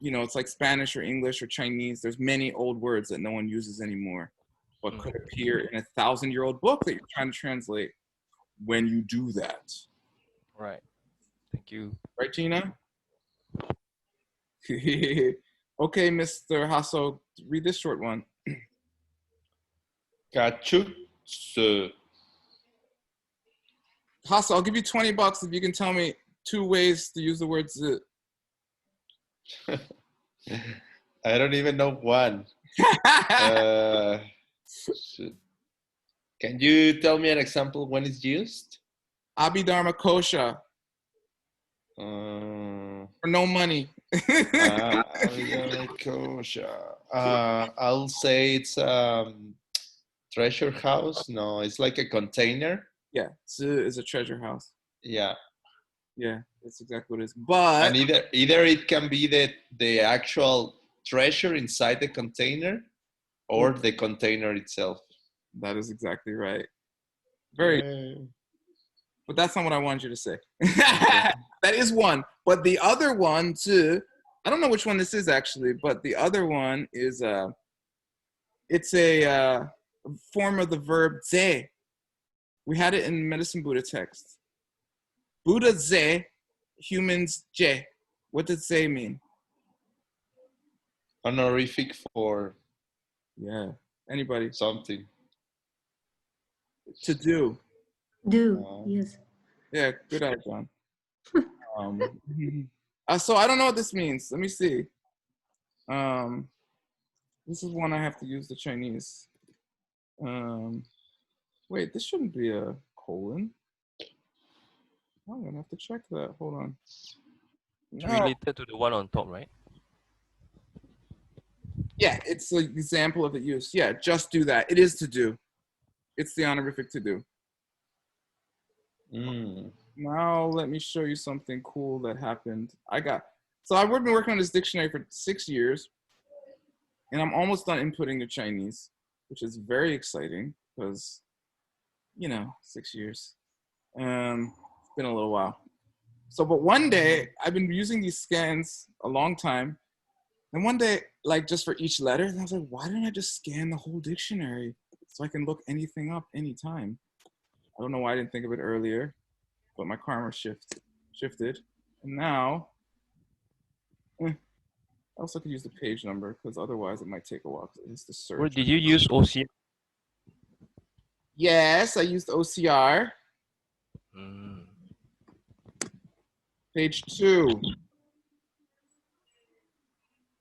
it's like Spanish or English or Chinese. There's many old words that no one uses anymore, but could appear in a 1,000-year-old book that you're trying to translate when you do that. Right. Thank you. Right, Gina? Okay, Mr. Hasso, read this short one. Kachuk. Hasso, I'll give you $20 if you can tell me 2 ways to use the word z. I don't even know one. Can you tell me an example when it's used? Abhidharma kosha. For no money. Abhidharma kosha. I'll say it's treasure house. No, it's like a container. Yeah, z is a treasure house. Yeah. Yeah, that's exactly what it is. But and either it can be the actual treasure inside the container or the container itself. That is exactly right. But that's not what I wanted you to say. That is one. But the other one too, I don't know which one this is actually, but the other one is it's a form of the verb ze. We had it in Medicine Buddha text. Buddha ze, humans je. What does ze mean? Honorific for anybody. Something. To do. Yes. Yeah, good eye, John. So I don't know what this means. Let me see. This is one I have to use the Chinese. Wait, this shouldn't be a colon. I'm gonna have to check that. Hold on. It's related to the one on top, right? Yeah, it's an example of the use. Yeah, just do that. It is to do. It's the honorific to do. Mm. Now let me show you something cool that happened. So I've been working on this dictionary for 6 years, and I'm almost done inputting the Chinese, which is very exciting because, 6 years. It's been a little while. So, but one day I've been using these scans a long time, and one day, like just for each letter, and I was like, why didn't I just scan the whole dictionary so I can look anything up anytime? I don't know why I didn't think of it earlier, but my karma shifted. And now, I also could use the page number because otherwise it might take a while because it has to search. Or did you use OCR? Yes, I used OCR. Mm. Page 2.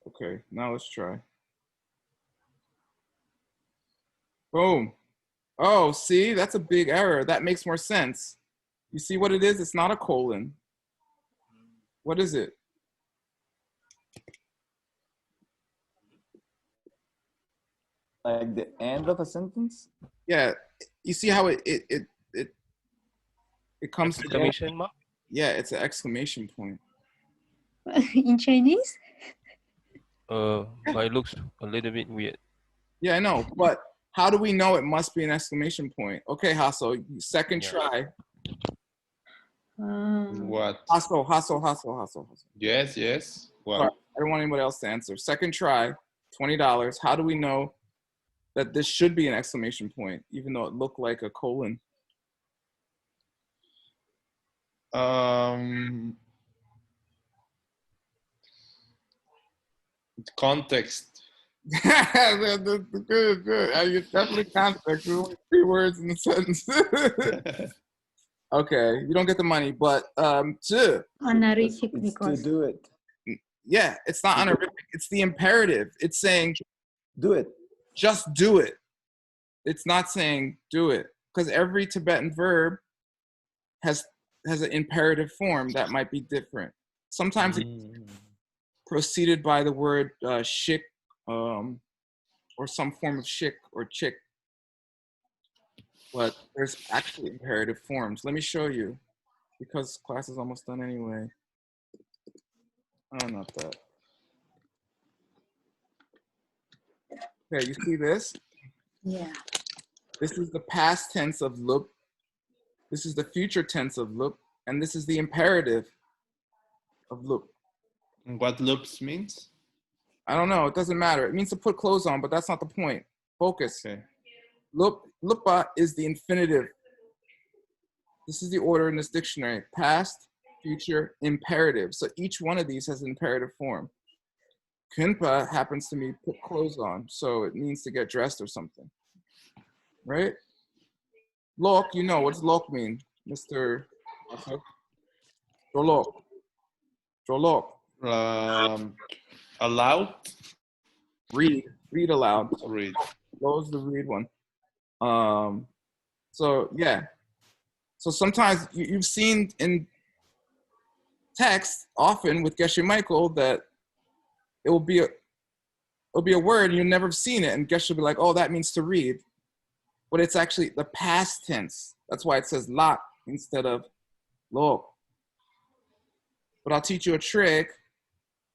Okay, now let's try. Boom. Oh, see, that's a big error. That makes more sense. You see what it is? It's not a colon. What is it? Like the end of a sentence? Yeah, you see how it comes together? Exclamation mark? Yeah, it's an exclamation point. In Chinese? But it looks a little bit weird. Yeah, I know, but how do we know it must be an exclamation point? Okay, Hasso, second Yeah. try. What? Hasso. Yes. What? Sorry, I don't want anybody else to answer. Second try, $20. How do we know that this should be an exclamation point, even though it looked like a colon? Context. Good. You definitely context. There's only 3 words in the sentence. Okay, you don't get the money, but to. Honorific It's because. to do it. Yeah, it's not honorific. It's the imperative. It's saying, Do it. just do it. It's not saying do it, because every Tibetan verb has an imperative form that might be different. Sometimes it's preceded by the word shik, or some form of shik or chick. But there's actually imperative forms. Let me show you, because class is almost done anyway. Oh, not that. Okay, you see this? Yeah. This is the past tense of look. This is the future tense of look. And this is the imperative of look. What loops means? I don't know. It doesn't matter. It means to put clothes on, but that's not the point. Focus. Okay. Lupa is the infinitive. This is the order in this dictionary. Past, future, imperative. So each one of these has an imperative form. Kunpa happens to mean put clothes on. So it means to get dressed or something. Right? Lok, you know, what's lok mean, Mr. Jolok. Aloud? Read aloud. Read. What was the read one? So yeah. So sometimes you've seen in text often with Geshe Michael that it will be a word and you've never seen it, and Geshe will be like, oh, that means to read. But it's actually the past tense. That's why it says lak instead of lok. But I'll teach you a trick.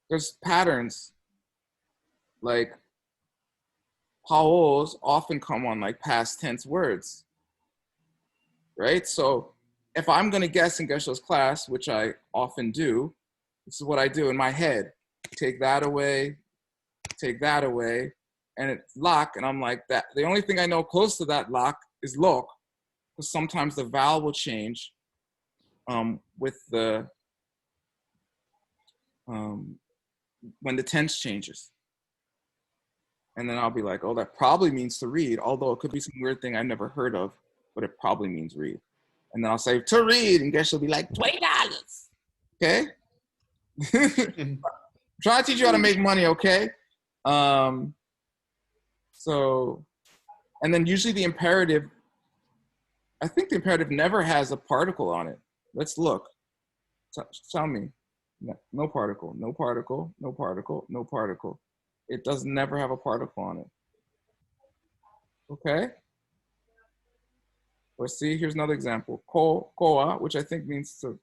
There's patterns. Like paos often come on like past tense words. Right? So if I'm going to guess in Geshe's class, which I often do, this is what I do in my head. Take that away, and it's lak, and I'm like that. The only thing I know close to that lak is lok, because sometimes the vowel will change with the when the tense changes. And then I'll be like, oh, that probably means to read, although it could be some weird thing I've never heard of, but it probably means read. And then I'll say to read, and Geshe will be like, $20. Okay? Try to teach you how to make money, okay? So, and then usually the imperative, I think the imperative never has a particle on it. Let's look. Tell me. No particle. It does never have a particle on it. Okay? Or see, here's another example. Koa, which I think means to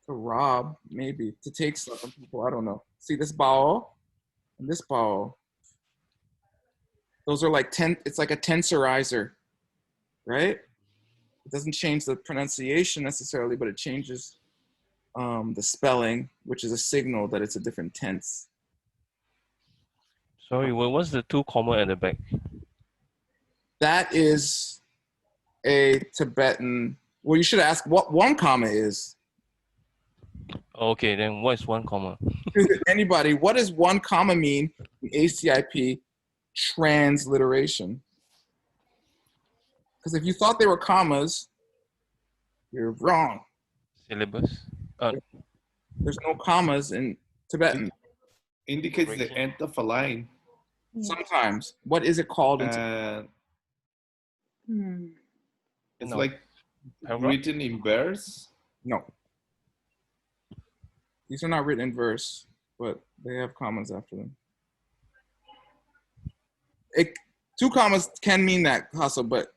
rob, maybe, to take stuff from people, I don't know. See this bao and this bao. Those are like it's like a tensorizer, right? It doesn't change the pronunciation necessarily, but it changes the spelling, which is a signal that it's a different tense. Sorry, what's the 2 comma at the back? That is a Tibetan. Well, you should ask what 1 comma is. Okay, then what is 1 comma? Anybody, what does 1 comma mean in ACIP transliteration? Because if you thought they were commas, you're wrong. Syllabus? There's no commas in Tibetan. Indicates the end of a line. Sometimes. What is it called in Tibetan? It's No. like Paragraph? written in verse. No. These are not written in verse, but they have commas after them. 2 commas can mean that, Hasso, but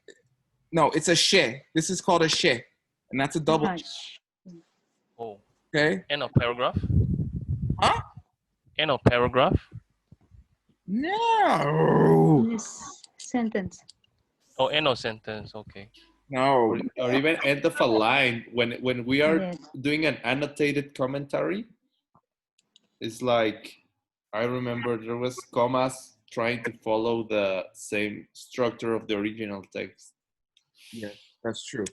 no, it's a she. This is called a she, and that's a double. Oh. Okay. End of paragraph? Huh? End of paragraph? No. Yes. Sentence. Oh, end of sentence. Okay. No. Or even end of a line. When we are Yes. doing an annotated commentary, it's like, I remember there was commas trying to follow the same structure of the original text. Yeah, that's true.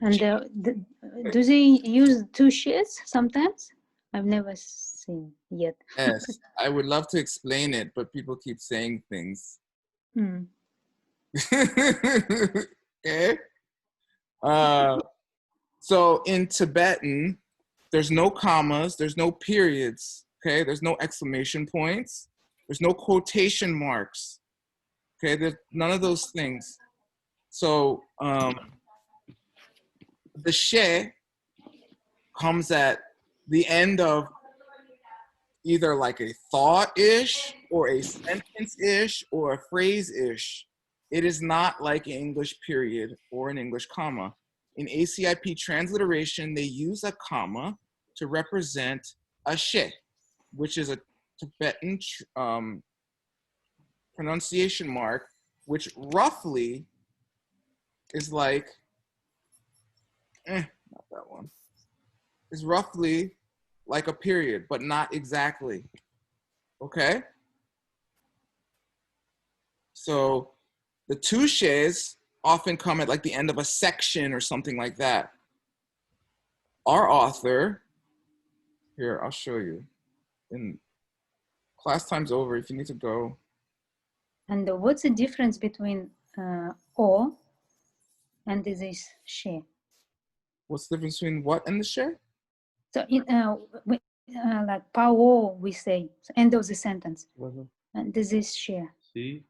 And do they use 2 sheets sometimes? I've never seen yet. Yes, I would love to explain it, but people keep saying things. Hmm. Okay. So in Tibetan, there's no commas, there's no periods, okay? There's no exclamation points, there's no quotation marks, okay? There's none of those things. So the she comes at the end of either like a thought-ish or a sentence-ish or a phrase-ish. It is not like an English period or an English comma. In ACIP transliteration, they use a comma to represent a she, which is a Tibetan pronunciation mark, which roughly is like, not that one, is roughly like a period, but not exactly. Okay? So the 2 she's often come at like the end of a section or something like that. Our author, here, I'll show you. In class time's over, if you need to go. And what's the difference between o and this she? What's the difference between what and the she? So in like pao we say so end of the sentence, and this is she. See?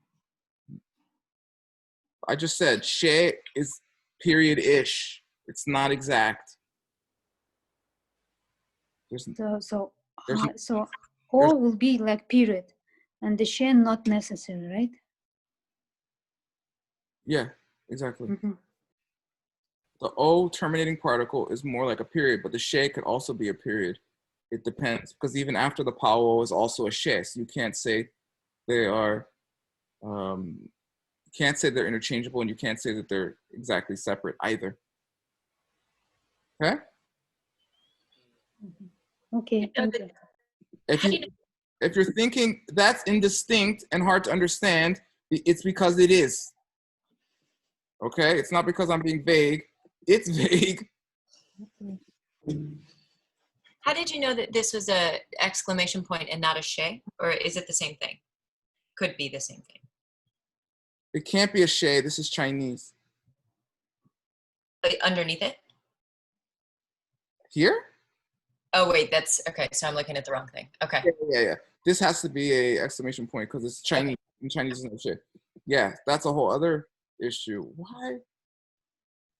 I just said she is period-ish. It's not exact. So o will be like period, and the she not necessary, right? Yeah, exactly. Mm-hmm. The O terminating particle is more like a period, but the she could also be a period. It depends, because even after the pao is also a she, so you can't say they are, you can't say they're interchangeable, and you can't say that they're exactly separate either. Okay? Okay, thank you. If you're thinking that's indistinct and hard to understand, it's because it is. Okay? It's not because I'm being vague. It's vague. How did you know that this was a exclamation point and not a she? Or is it the same thing? Could be the same thing. It can't be a she. This is Chinese. Underneath it? Here? Oh, wait, that's okay. So I'm looking at the wrong thing. Okay. Yeah. This has to be a exclamation point because it's Chinese. In Chinese, is no she. Yeah, that's a whole other issue. Why?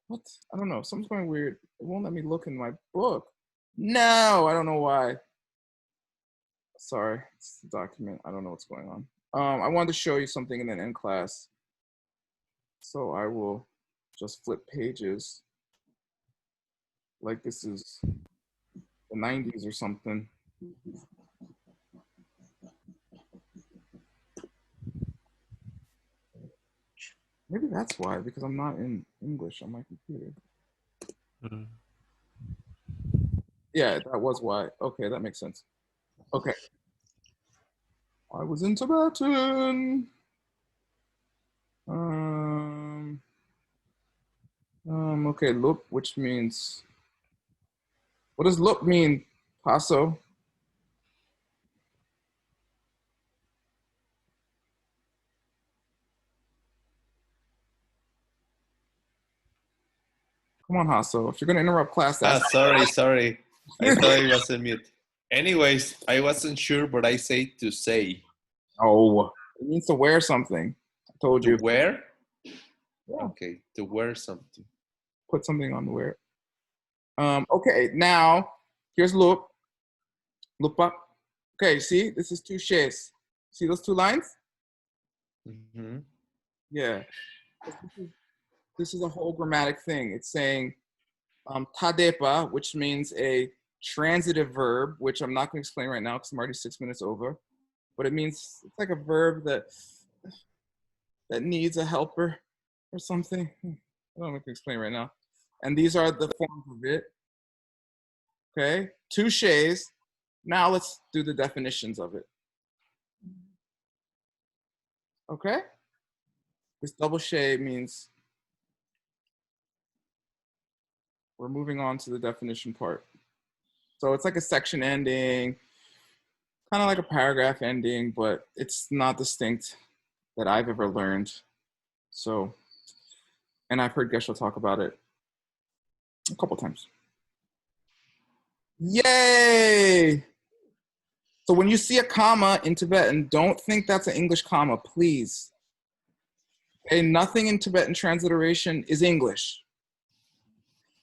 What? I don't know. Something's going weird. It won't let me look in my book. No, I don't know why. Sorry, it's the document. I don't know what's going on. I wanted to show you something in an end class. So I will just flip pages like this is the 90s or something. Maybe that's why, because I'm not in English on my computer. Mm. Yeah, that was why. Okay, that makes sense. Okay. I was in Tibetan. Okay, lup, which means, what does lup mean, Paso? Come on, Hasso. If you're going to interrupt class, that's Sorry. I thought I was on mute. Anyways, I wasn't sure, but I say to say. Oh, it means to wear something. I told To you. wear? Yeah. Okay, to wear something. Put something on the wear. Okay, now here's loop. Loop up. Okay, see, this is two shays. See those two lines? Mm-hmm. Yeah. This is a whole grammatic thing. It's saying tadepa, which means a transitive verb, which I'm not going to explain right now because I'm already 6 minutes over. But it means it's like a verb that needs a helper or something. I don't know if I can explain right now. And these are the forms of it. Okay, two shays. Now let's do the definitions of it. Okay? This double shay means we're moving on to the definition part. So it's like a section ending, kind of like a paragraph ending, but it's not distinct that I've ever learned. So, and I've heard Geshe talk about it a couple times. Yay! So when you see a comma in Tibetan, don't think that's an English comma, please. Okay, nothing in Tibetan transliteration is English.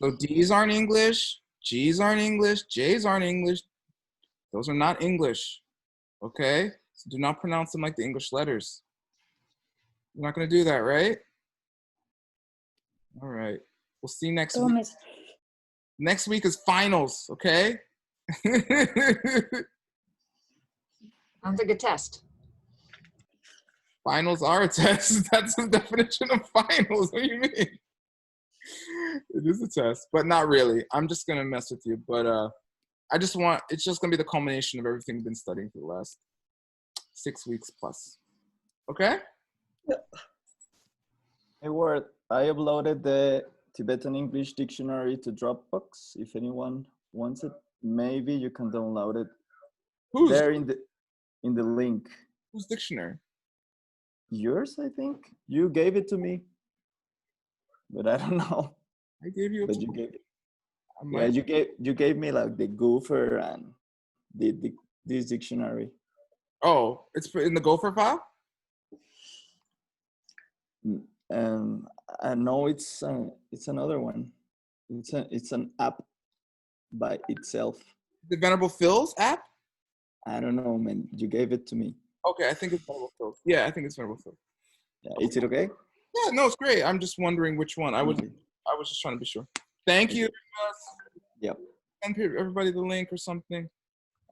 So D's aren't English, G's aren't English, J's aren't English. Those are not English, okay? So do not pronounce them like the English letters. You're not gonna do that, right? All right, we'll see you next week. Next week is finals, okay? Sounds like a test. Finals are a test. That's the definition of finals. What do you mean? It is a test, but not really. I'm just gonna mess with you. But it's just gonna be the culmination of everything we've been studying for the last 6 weeks plus. Okay? Hey, Ward, I uploaded the Tibetan English dictionary to Dropbox. If anyone wants it, maybe you can download it. There in the link. Whose dictionary? Yours, I think. You gave it to me, but I don't know. I gave you. But you gave it. Yeah, you gave me like the Gopher and this dictionary. Oh, it's in the Gopher file. And I know it's another one. It's an app by itself. The Venerable Phil's app? I don't know, man. You gave it to me. Okay, I think it's Venerable Phil. Yeah, I think it's Venerable Phil. Yeah, is it okay? Yeah, no, it's great. I'm just wondering which one. I was just trying to be sure. Thank you. Yep. Send everybody the link or something.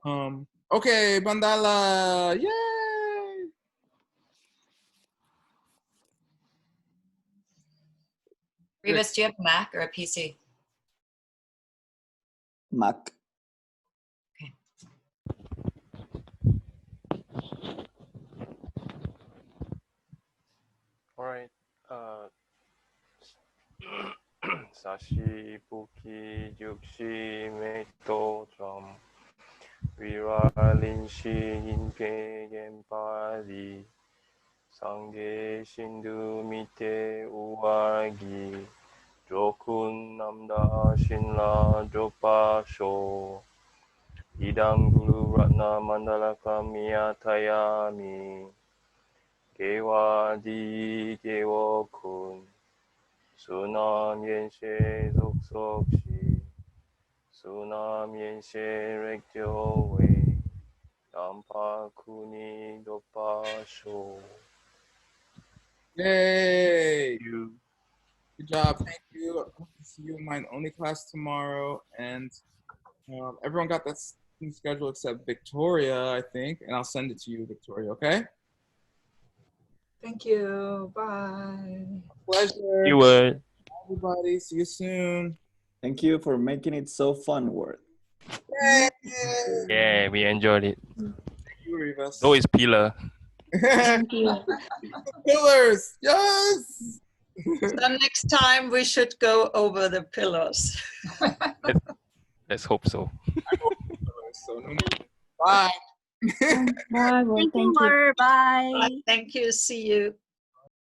Okay, Bandala. Yay! Rebus, do you have a Mac or a PC? Mac. Okay. All right. 사시부키 육시메토점 위라린시인페겐파리 상계신두 밑에 우아기 조군 남다 신라 조파쇼 이당구루 рат나 만달라카 미야타야미 개와디 개워군 수남옌셰 속속시 수남옌셰 렉조웨이 Dampa kuni dopa sho. Yay! Thank you. Good job. Thank you. I hope to see you in my only class tomorrow. And everyone got that new schedule except Victoria, I think. And I'll send it to you, Victoria, okay? Thank you. Bye. Pleasure. You were. Everybody, see you soon. Thank you for making it so fun, Word. Yay! Yeah, we enjoyed it. Thank you, Rivas. So is Pillar. Thank you. Pillars, yes! So next time we should go over the pillars. Let's hope so. So, no more. Bye. Bye. Well, Thank you, thank you. Word. Bye. Thank you. See you.